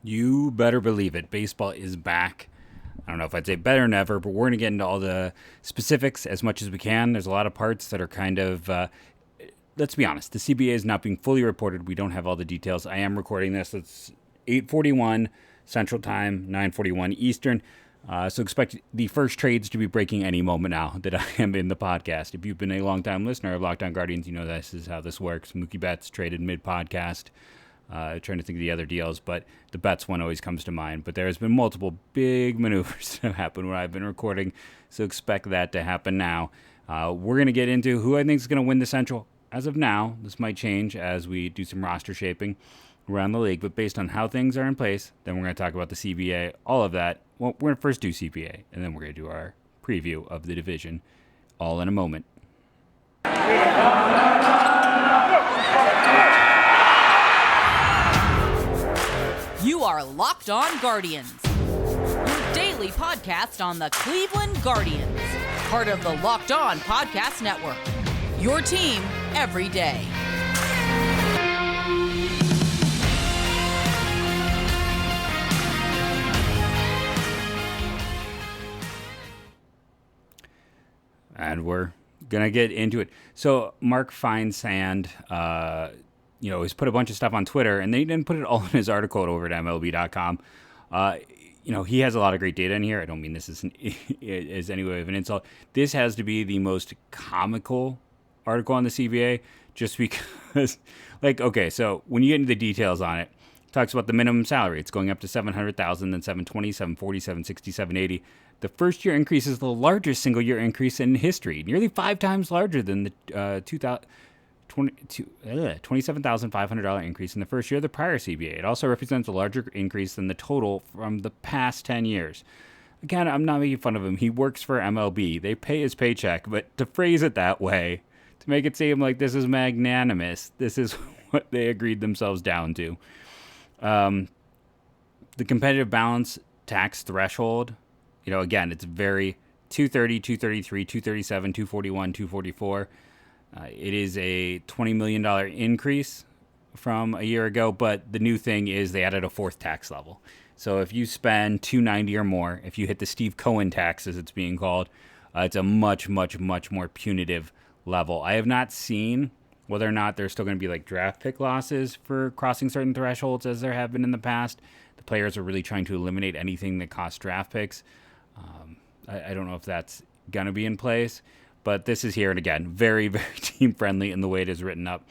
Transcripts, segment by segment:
You better believe it. Baseball is back. I don't know if I'd say better than ever, but we're going to get into all the specifics as much as we can. There's a lot of parts that are kind of, let's be honest, the CBA is not being fully reported. We don't have all the details. I am recording this. It's 8:41 Central Time, 9:41 Eastern. So expect the first trades to be breaking any moment now that I am in the podcast. If you've been a long-time listener of Locked On Guardians, you know this is how this works. Mookie Betts traded mid-podcast. Trying to think of the other deals, but the Betts one always comes to mind. But there has been multiple big maneuvers that have happened when I've been recording, so expect that to happen now. We're going to get into who I think is going to win the Central. As of now, this might change as we do some roster shaping around the league, but based on how things are in place, then we're going to talk about the CBA, all of that. Well, we're going to first do CBA, and then we're going to do our preview of the division, all in a moment. You are Locked On Guardians, your daily podcast on the Cleveland Guardians, part of the Locked On Podcast Network, your team every day. And we're going to get into it. So Mark Feinsand, has put a bunch of stuff on Twitter, and they didn't put it all in his article over at MLB.com. He has a lot of great data in here. I don't mean this as any way of an insult. This has to be the most comical article on the CBA, just because, so when you get into the details on it, it talks about the minimum salary. It's going up to $700,000, then $720,000, $740,000, $760,000, $780,000. The first year increase is the largest single year increase in history, nearly 5 times larger than the $27,500 increase in the first year of the prior CBA. It also represents a larger increase than the total from the past 10 years. Again, I'm not making fun of him. He works for MLB. They pay his paycheck, but to phrase it that way, to make it seem like this is magnanimous, this is what they agreed themselves down to. The competitive balance tax threshold, again, it's very 230, 233, 237, 241, 244. It is a $20 million increase from a year ago, but the new thing is they added a fourth tax level. So if you spend $290 or more, if you hit the Steve Cohen tax, as it's being called, it's a much, much, much more punitive level. I have not seen whether or not there's still going to be like draft pick losses for crossing certain thresholds as there have been in the past. The players are really trying to eliminate anything that costs draft picks. I don't know if that's going to be in place, but this is here. And again, very, very team friendly in the way it is written up.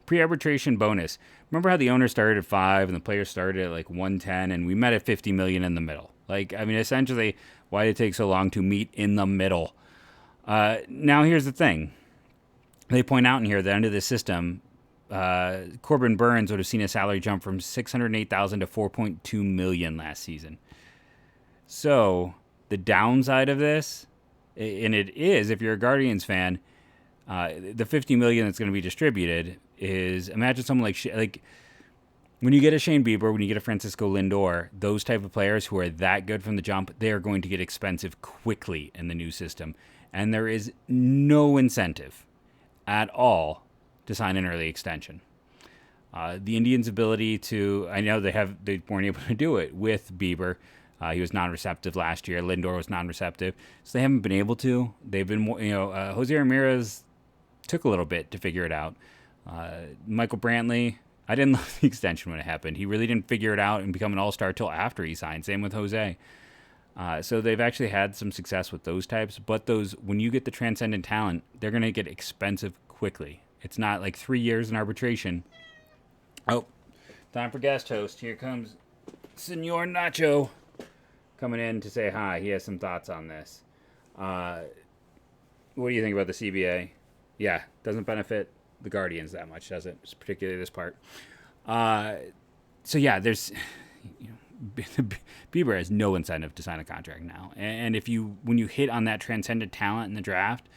Pre-arbitration bonus. Remember how the owner started at 5 and the players started at like 110 and we met at 50 million in the middle. Essentially, why did it take so long to meet in the middle? Now here's the thing. They point out in here that under the system, Corbin Burns would have seen a salary jump from $608,000 to $4.2 million last season. So the downside of this, and it is, if you're a Guardians fan, the $50 million that's going to be distributed is, imagine someone like when you get a Shane Bieber, when you get a Francisco Lindor, those type of players who are that good from the jump, they are going to get expensive quickly in the new system. And there is no incentive at all to sign an early extension. The Indians' ability to, I know they weren't able to do it with Bieber. He was non-receptive last year. Lindor was non-receptive. So they haven't been able to. They've been, Jose Ramirez took a little bit to figure it out. Michael Brantley, I didn't love the extension when it happened. He really didn't figure it out and become an all-star till after he signed. Same with Jose. So they've actually had some success with those types. But when you get the transcendent talent, they're going to get expensive quickly. It's not like 3 years in arbitration. Oh, time for guest host. Here comes Senor Nacho coming in to say hi. He has some thoughts on this. What do you think about the CBA? Yeah, doesn't benefit the Guardians that much, does it? Particularly this part. There's Bieber has no incentive to sign a contract now. And when you hit on that transcendent talent in the draft,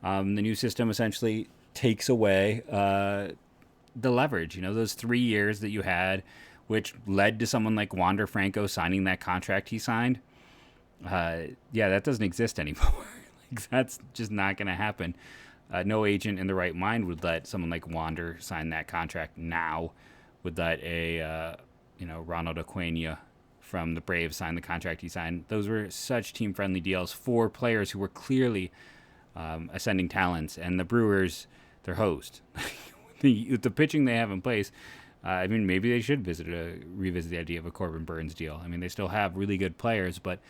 the new system essentially takes away the leverage. Those 3 years that you had, which led to someone like Wander Franco signing that contract he signed. That doesn't exist anymore. That's just not going to happen. No agent in the right mind would let someone like Wander sign that contract now. Would let a Ronald Acuna from the Braves signed the contract he signed. Those were such team-friendly deals for players who were clearly ascending talents. And the Brewers, their host, the pitching they have in place, maybe they should revisit the idea of a Corbin Burns deal. They still have really good players, but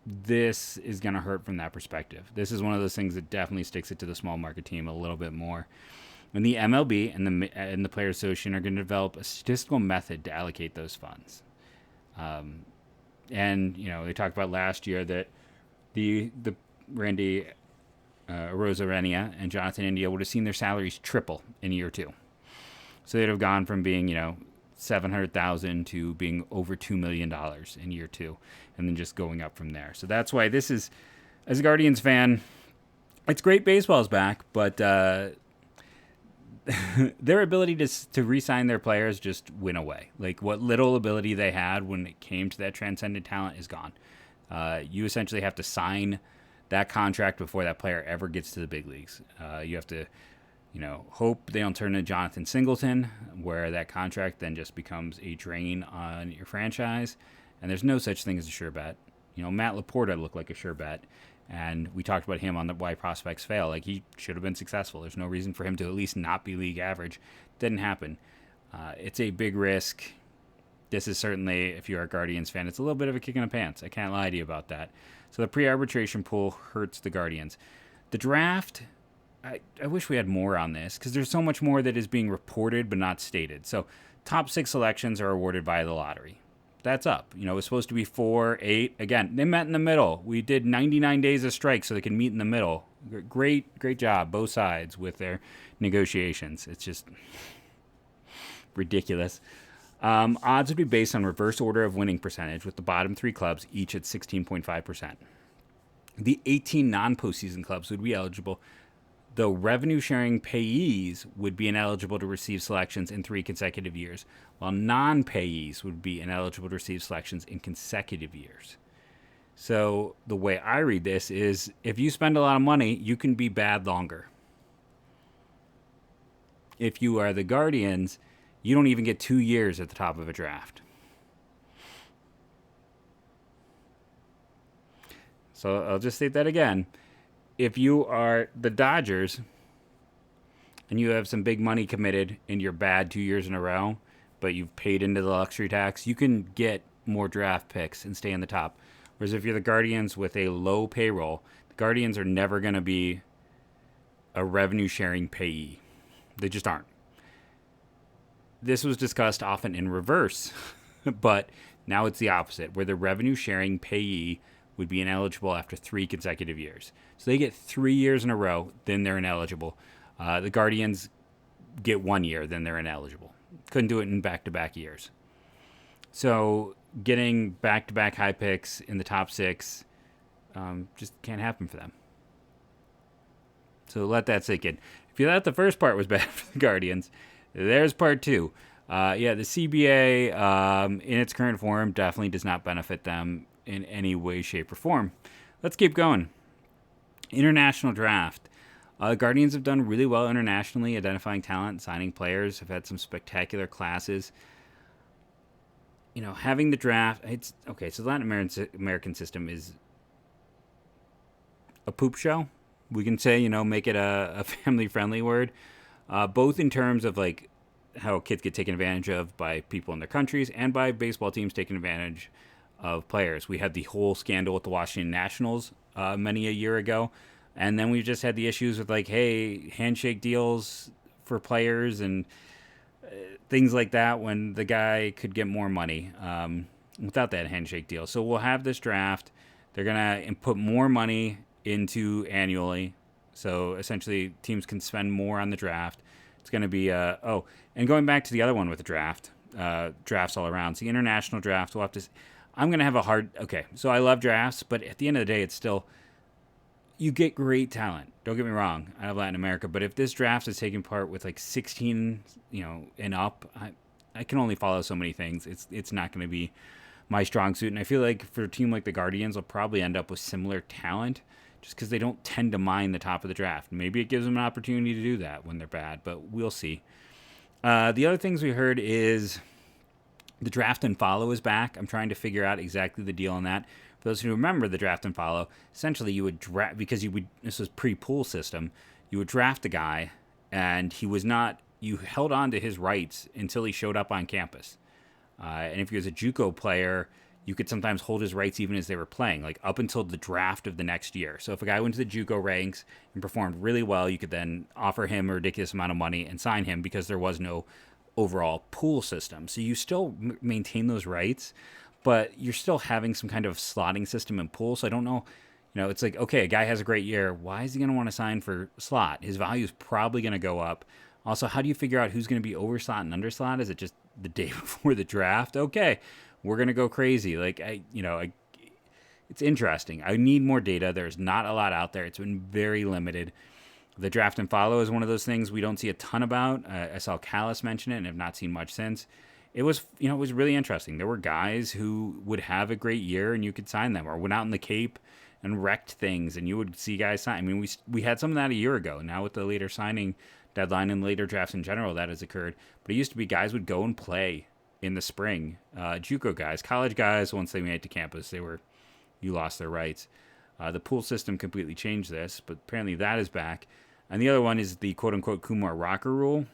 this is going to hurt from that perspective. This is one of those things that definitely sticks it to the small market team a little bit more. And the MLB and the Players Association are going to develop a statistical method to allocate those funds. They talked about last year that the Randy Arozarena and Jonathan India would have seen their salaries triple in year 2. So they'd have gone from being, $700,000 to being over $2 million in year 2, and then just going up from there. So that's why this is, as a Guardians fan, it's great baseball's back, but their ability to re-sign their players just went away. Like, what little ability they had when it came to that transcendent talent is gone. You essentially have to sign that contract before that player ever gets to the big leagues. You have to, hope they don't turn into Jonathan Singleton, where that contract then just becomes a drain on your franchise. And there's no such thing as a sure bet. Matt Laporta looked like a sure bet. And we talked about him on the Why Prospects Fail. Like, he should have been successful. There's no reason for him to at least not be league average. Didn't happen. It's a big risk. This is certainly, if you're a Guardians fan, it's a little bit of a kick in the pants. I can't lie to you about that. So the pre-arbitration pool hurts the Guardians. The draft, I wish we had more on this, because there's so much more that is being reported but not stated. So top 6 selections are awarded by the lottery. That's up. It was supposed to be 4, 8. Again, they met in the middle. We did 99 days of strike so they could meet in the middle. Great job, both sides, with their negotiations. It's just ridiculous. Odds would be based on reverse order of winning percentage, with the bottom 3 clubs each at 16.5%. The 18 non-postseason clubs would be eligible, though revenue-sharing payees would be ineligible to receive selections in 3 consecutive years, while non-payees would be ineligible to receive selections in consecutive years. So the way I read this is, if you spend a lot of money, you can be bad longer. If you are the Guardians, you don't even get 2 years at the top of a draft. So I'll just state that again. If you are the Dodgers and you have some big money committed and you're bad 2 years in a row, but you've paid into the luxury tax, you can get more draft picks and stay in the top. Whereas if you're the Guardians with a low payroll, the Guardians are never going to be a revenue-sharing payee. They just aren't. This was discussed often in reverse, but now it's the opposite, where the revenue-sharing payee would be ineligible after 3 consecutive years. So they get 3 years in a row, then they're ineligible. The Guardians get 1 year, then they're ineligible. Couldn't do it in back-to-back years. So getting back-to-back high picks in the top 6 just can't happen for them. So let that sink in. If you thought the first part was bad for the Guardians, there's part 2. The CBA in its current form definitely does not benefit them in any way, shape, or form. Let's keep going. International draft. Guardians have done really well internationally, identifying talent, signing players, have had some spectacular classes. Having the draft, it's okay. So the Latin American system is a poop show. We can say, make it a family-friendly word, both in terms of like how kids get taken advantage of by people in their countries and by baseball teams taking advantage of players. We had the whole scandal with the Washington Nationals many a year ago. And then we just had the issues with handshake deals for players and things like that when the guy could get more money without that handshake deal. So we'll have this draft. They're going to put more money into annually. So essentially teams can spend more on the draft. It's going to be, and going back to the other one with the draft, drafts all around. So the international draft, we'll have to, I'm going to have so I love drafts, but at the end of the day, it's still, you get great talent. Don't get me wrong. I love Latin America, but if this draft is taking part with 16, and up, I can only follow so many things. It's not going to be my strong suit. And I feel like for a team like the Guardians, they'll probably end up with similar talent just because they don't tend to mine the top of the draft. Maybe it gives them an opportunity to do that when they're bad, but we'll see. The other things we heard is The draft and follow is back. I'm trying to figure out exactly the deal on that. For those who remember the draft and follow, essentially you would draft, because this was pre-pool system, you would draft a guy and you held on to his rights until he showed up on campus. And if he was a JUCO player, you could sometimes hold his rights even as they were playing, like up until the draft of the next year. So if a guy went to the JUCO ranks and performed really well, you could then offer him a ridiculous amount of money and sign him because there was no overall pool system. So you still maintain those rights, but you're still having some kind of slotting system in pool. So I don't know, it's like, okay, a guy has a great year. Why is he going to want to sign for slot? His value is probably going to go up. Also, how do you figure out who's going to be over slot and under slot? Is it just the day before the draft? Okay, we're going to go crazy. It's interesting. I need more data. There's not a lot out there. It's been very limited. The draft and follow is one of those things we don't see a ton about. I saw Callis mention it and have not seen much since. It was really interesting. There were guys who would have a great year and you could sign them, or went out in the Cape and wrecked things and you would see guys sign. I mean, we had some of that a year ago. Now with the later signing deadline and later drafts in general, that has occurred. But it used to be guys would go and play in the spring. JUCO guys, college guys, once they made it to campus, you lost their rights. The pool system completely changed this, but apparently that is back. And the other one is the quote-unquote Kumar rocker rule,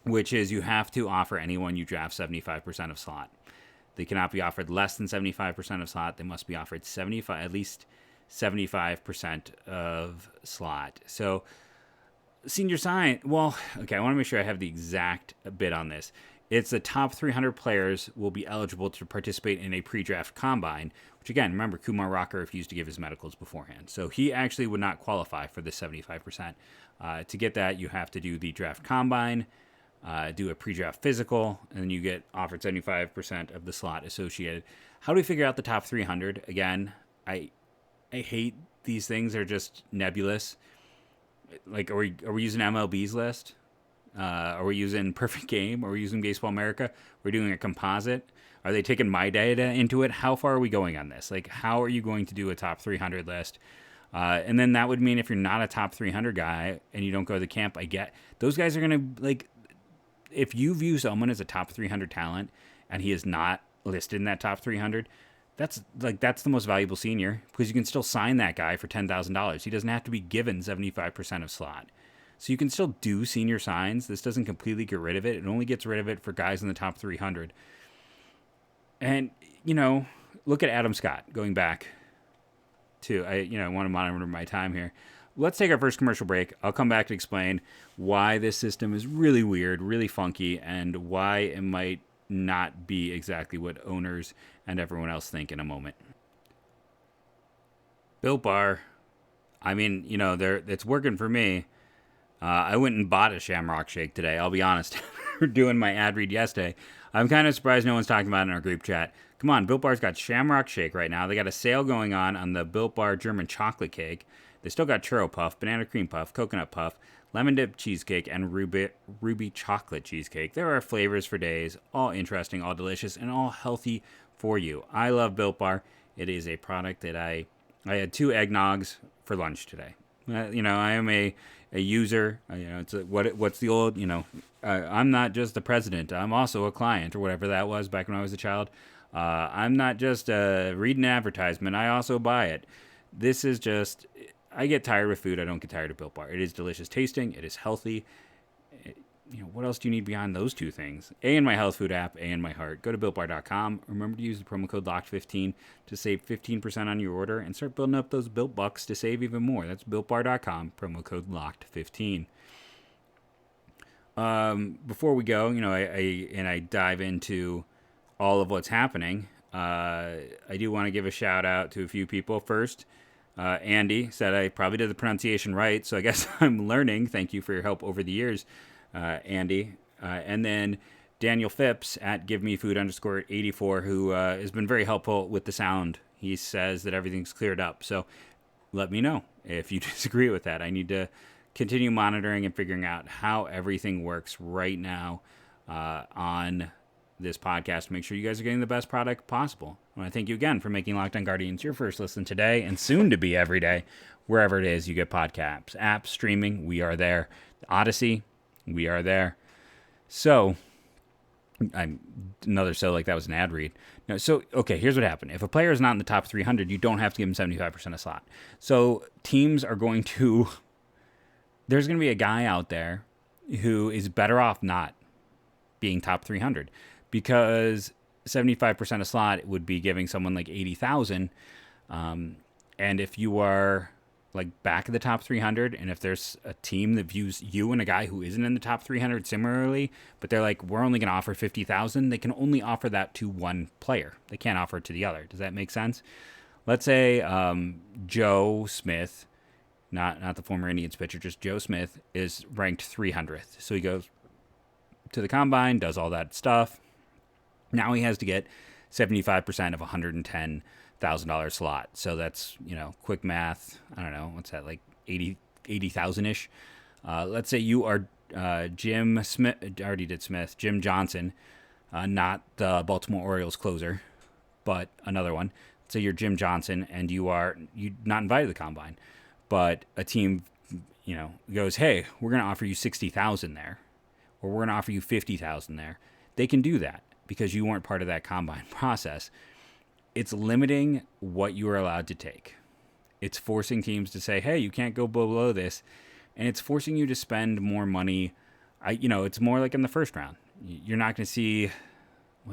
which is you have to offer anyone you draft 75% of slot. They cannot be offered less than 75% of slot. They must be offered at least 75% of slot. So senior sign, well, okay, I want to make sure I have the exact bit on this. It's the top 300 players will be eligible to participate in a pre-draft combine, which again, remember, Kumar Rocker refused to give his medicals beforehand. So he actually would not qualify for the 75%. To get that, you have to do the draft combine, do a pre-draft physical, and then you get offered 75% of the slot associated. How do we figure out the top 300? Again, I hate these things. They're just nebulous. Like, are we using MLB's list? Are we using Perfect Game? Are we using Baseball America? Are we doing a composite? Are they taking my data into it? How far are we going on this? Like, how are you going to do a top 300 list? And then that would mean if you're not a top 300 guy and you don't go to the camp, I get those guys are going to, like, if you view someone as a top 300 talent and he is not listed in that top 300, that's the most valuable senior, because you can still sign that guy for $10,000. He doesn't have to be given 75% of slot. So you can still do senior signs. This doesn't completely get rid of it. It only gets rid of it for guys in the top 300. And, look at Adam Scott, going back to, I want to monitor my time here. Let's take our first commercial break. I'll come back to explain why this system is really weird, really funky, and why it might not be exactly what owners and everyone else think in a moment. Built Bar, I mean, it's working for me. I went and bought a Shamrock Shake today, I'll be honest. We're doing my ad read yesterday. I'm kind of surprised no one's talking about it in our group chat. Come on, Built Bar's got Shamrock Shake right now. They got a sale going on the Built Bar German chocolate cake. They still got churro puff, banana cream puff, coconut puff, lemon dip cheesecake, and ruby chocolate cheesecake. There are flavors for days, all interesting, all delicious, and all healthy for you. I love Built Bar. It is a product that I had 2 eggnogs for lunch today. I am a user. It's what's the old, I'm not just the president. I'm also a client, or whatever that was back when I was a child. I'm not just reading an advertisement. I also buy it. This is just, I get tired with food. I don't get tired of Built Bar. It is delicious tasting. It is healthy. What else do you need beyond those 2 things? A in my health food app, A in my heart. Go to BuiltBar.com. Remember to use the promo code LOCKED15 to save 15% on your order and start building up those Built Bucks to save even more. That's BuiltBar.com, promo code LOCKED15. Before we go, I dive into all of what's happening, I do want to give a shout out to a few people. First, Andy said I probably did the pronunciation right, so I guess I'm learning. Thank you for your help over the years, Andy. And then Daniel Phipps at GiveMeFood_84, who has been very helpful with the sound. He says that everything's cleared up. So let me know if you disagree with that. I need to continue monitoring and figuring out how everything works right now on this podcast to make sure you guys are getting the best product possible. I want to thank you again for making Locked On Guardians your first listen today and soon to be every day, wherever it is you get podcasts, apps, streaming, we are there. Odyssey, we are there. So I'm another so like that was an ad read. No, so okay, here's what happened. If a player is not in the top 300, you don't have to give him 75% a slot. So teams are going to there's going to be a guy out there who is better off not being top 300 because 75% a slot would be giving someone like 80,000. And if you are like back of the top 300, and if there's a team that views you and a guy who isn't in the top 300 similarly, but they're like, we're only going to offer 50,000, they can only offer that to one player. They can't offer it to the other. Does that make sense? Let's say Joe Smith, not the former Indians pitcher, just Joe Smith is ranked 300th. So he goes to the combine, does all that stuff. Now he has to get 75% of $110,000 slot. So that's, quick math. I don't know. What's that, like 80,000-ish? Let's say you are Jim Smith. I already did Smith. Jim Johnson, not the Baltimore Orioles closer, but another one. So you're Jim Johnson, and you not invited to the combine. But a team, goes, hey, we're going to offer you 60,000 there, or we're going to offer you 50,000 there. They can do that because you weren't part of that combine process. It's limiting what you are allowed to take. It's forcing teams to say, hey, you can't go below this, and it's forcing you to spend more money. It's more like in the first round. You're not going to see.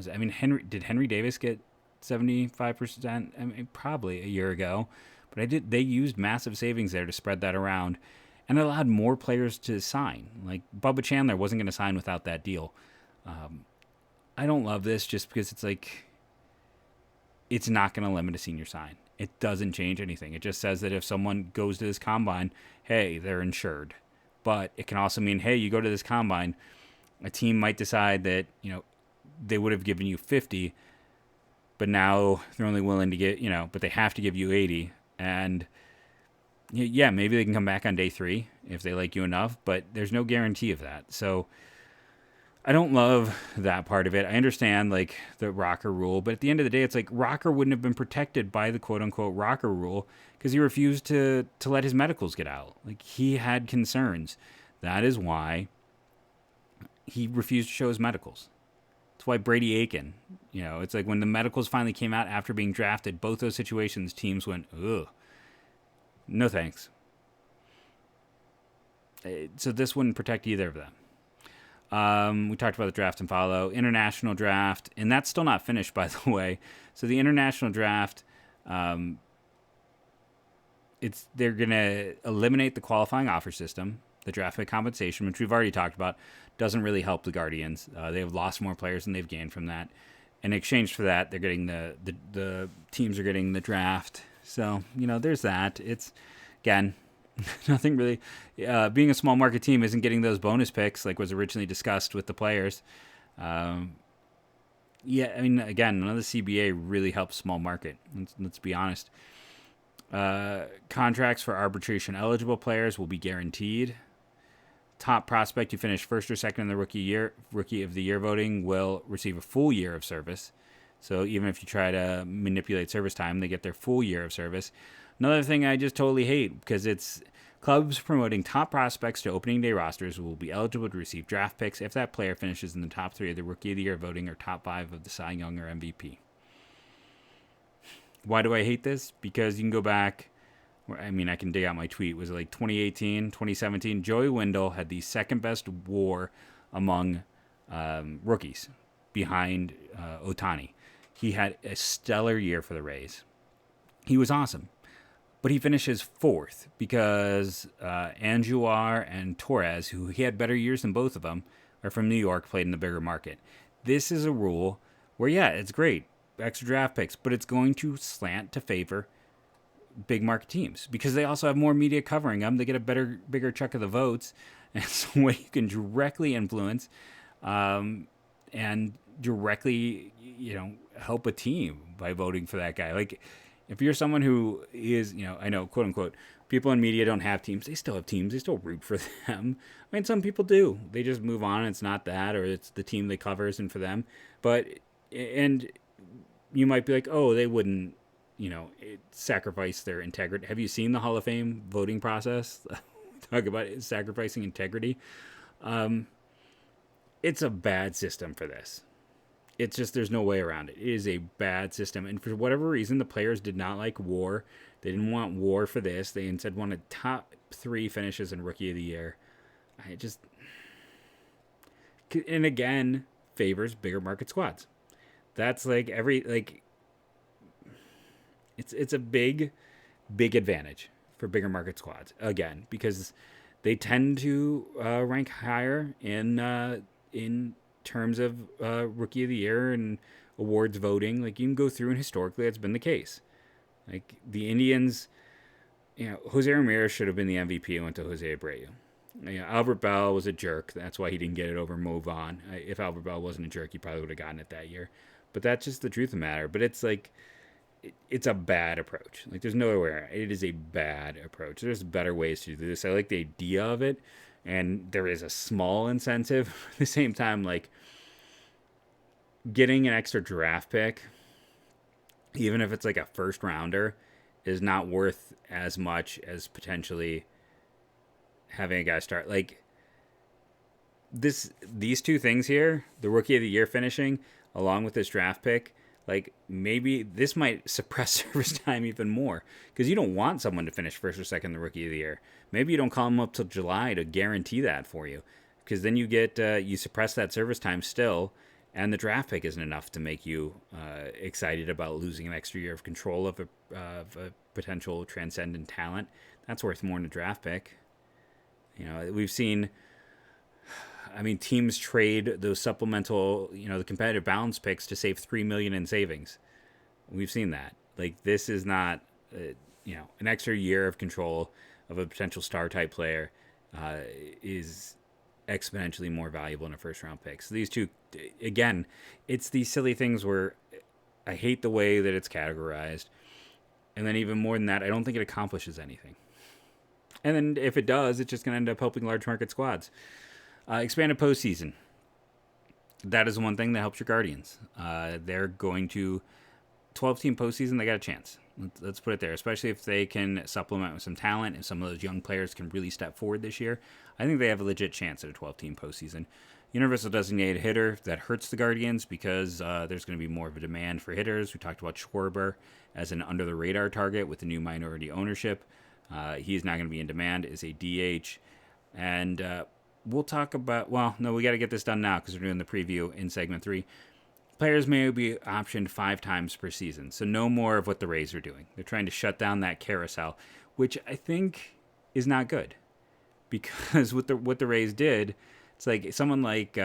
Did Henry Davis get 75%? I mean, probably a year ago. But they used massive savings there to spread that around and allowed more players to sign. Like Bubba Chandler wasn't going to sign without that deal. I don't love this just because it's like it's not going to limit a senior sign. It doesn't change anything. It just says that if someone goes to this combine, hey, they're insured. But it can also mean, hey, you go to this combine, a team might decide that, they would have given you 50, but now they're only willing to get, but they have to give you 80. And yeah, maybe they can come back on day 3 if they like you enough, but there's no guarantee of that. So I don't love that part of it. I understand like the rocker rule, but at the end of the day, it's like Rocker wouldn't have been protected by the quote unquote rocker rule because he refused to let his medicals get out. Like he had concerns. That is why he refused to show his medicals. That's why Brady Aiken, it's like when the medicals finally came out after being drafted, both those situations, teams went, ugh, no thanks. So this wouldn't protect either of them. We talked about the draft and follow, international draft, and that's still not finished, by the way. So the international draft, they're going to eliminate the qualifying offer system. The draft pick compensation, which we've already talked about, doesn't really help the Guardians. They've lost more players than they've gained from that. In exchange for that, they're getting the teams are getting the draft. So, there's that. It's, again, nothing really. Being a small market team isn't getting those bonus picks like was originally discussed with the players. Again, none of the CBA really helps small market. Let's be honest. Contracts for arbitration eligible players will be guaranteed. Top prospect who finished first or second in the rookie of the year voting will receive a full year of service. So even if you try to manipulate service time, they get their full year of service. Another thing I just totally hate because it's clubs promoting top prospects to opening day rosters will be eligible to receive draft picks if that player finishes in the top 3 of the rookie of the year voting or top 5 of the Cy Young or MVP. Why do I hate this? Because you can go back. I can dig out my tweet. Was it like 2018, 2017? Joey Wendell had the second best WAR among rookies behind Ohtani. He had a stellar year for the Rays. He was awesome. But he finishes 4th because Andujar and Torres, who he had better years than both of them, are from New York, played in the bigger market. This is a rule where, yeah, it's great, extra draft picks, but it's going to slant to favor big market teams because they also have more media covering them. They get a bigger chunk of the votes, and it's a way you can directly influence and directly, help a team by voting for that guy. Like, if you're someone who is, I know, quote unquote, people in media don't have teams. They still have teams. They still root for them. I mean, some people do. They just move on. It's not that, or it's the team they cover isn't for them. And you might be like, oh, they wouldn't, sacrifice their integrity. Have you seen the Hall of Fame voting process? Talk about sacrificing integrity. It's a bad system for this. It's just there's no way around it. It is a bad system, and for whatever reason, the players did not like WAR. They didn't want WAR for this. They instead wanted top 3 finishes in Rookie of the Year. I just, and again, favors bigger market squads. That's like it's a big advantage for bigger market squads again, because they tend to rank higher in terms of Rookie of the Year and awards voting. Like, you can go through, and historically that's been the case. Like, the Indians, Jose Ramirez should have been the MVP and went to Jose Abreu. Albert Bell was a jerk. That's why he didn't get it over Move On. If Albert Bell wasn't a jerk, he probably would have gotten it that year. But that's just the truth of the matter. But it's like, it's a bad approach. Like, there's no other way. It is a bad approach. There's better ways to do this. I like the idea of it, and there is a small incentive. At the same time, like, getting an extra draft pick, even if it's like a first rounder, is not worth as much as potentially having a guy start. Like, these two things here, the Rookie of the Year finishing along with this draft pick, like, maybe this might suppress service time even more, because you don't want someone to finish first or second in the Rookie of the Year. Maybe you don't call them up till July to guarantee that for you, because then you get you suppress that service time still, and the draft pick isn't enough to make you excited about losing an extra year of control of a potential transcendent talent. That's worth more than a draft pick. We've seen, teams trade those supplemental, the competitive balance picks to save $3 million in savings. We've seen that. Like, this is not, an extra year of control of a potential star type player is exponentially more valuable in a first round pick. So these two, again, it's these silly things where I hate the way that it's categorized. And then even more than that, I don't think it accomplishes anything. And then if it does, it's just going to end up helping large market squads. Expanded postseason. That is one thing that helps your Guardians. They're going to 12-team postseason. They got a chance. Let's put it there. Especially if they can supplement with some talent, and some of those young players can really step forward this year. I think they have a legit chance at a 12-team postseason. Universal designated hitter, that hurts the Guardians because there's going to be more of a demand for hitters. We talked about Schwarber as an under-the-radar target with the new minority ownership. He is not going to be in demand as a DH. And we'll talk about, we got to get this done now because we're doing the preview in segment 3. Players may be optioned 5 times per season, so no more of what the Rays are doing. They're trying to shut down that carousel, which I think is not good, because what the Rays did, it's like someone like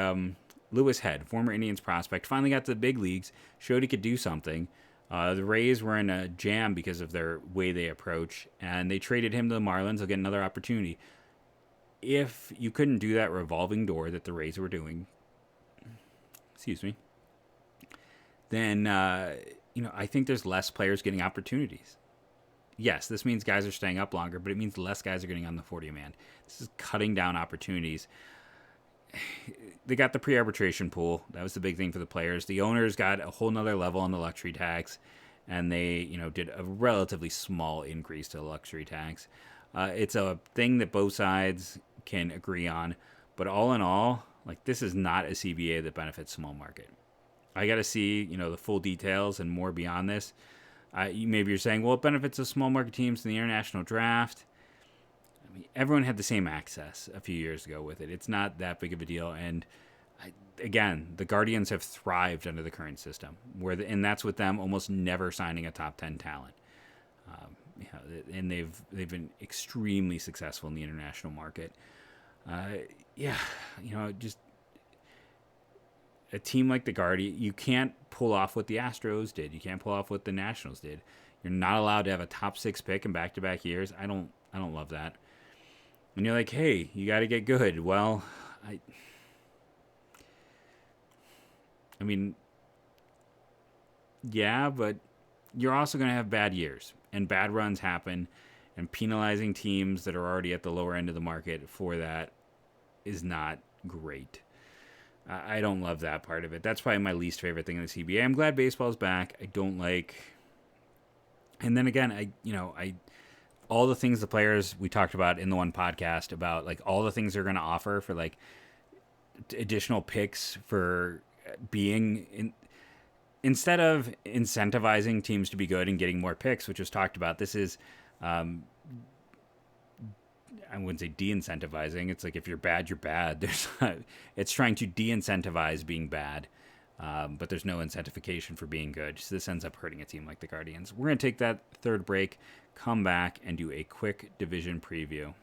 Lewis Head, former Indians prospect, finally got to the big leagues, showed he could do something. The Rays were in a jam because of their way they approach, and they traded him to the Marlins. They'll get another opportunity. If you couldn't do that revolving door that the Rays were doing, then, I think there's less players getting opportunities. Yes, this means guys are staying up longer, but it means less guys are getting on the 40-man. This is cutting down opportunities. They got the pre-arbitration pool. That was the big thing for the players. The owners got a whole nother level on the luxury tax, and they, did a relatively small increase to the luxury tax. It's a thing that both sides can agree on, but all in all, like, this is not a CBA that benefits small market. I got to see, the full details and more beyond this. Maybe you're saying, well, it benefits the small market teams in the international draft. Everyone had the same access a few years ago with it. It's not that big of a deal. And again, the Guardians have thrived under the current system, and that's with them almost never signing a top 10 talent. And they've been extremely successful in the international market. Just a team like the Guardians, you can't pull off what the Astros did. You can't pull off what the Nationals did. You're not allowed to have a top 6 pick in back-to-back years. I don't love that. And you're like, hey, you got to get good. Well, yeah, but you're also going to have bad years, and bad runs happen, and penalizing teams that are already at the lower end of the market for that is not great. I don't love that part of it. That's probably my least favorite thing in the CBA. I'm glad baseball's back. I don't like... And then again, all the things the players we talked about in the one podcast about, like, all the things they're going to offer for, like, additional picks for instead of incentivizing teams to be good and getting more picks, which was talked about, this is, I wouldn't say de-incentivizing. It's like if you're bad, you're bad. It's trying to de-incentivize being bad, but there's no incentivification for being good. So this ends up hurting a team like the Guardians. We're going to take that third break, come back, and do a quick division preview.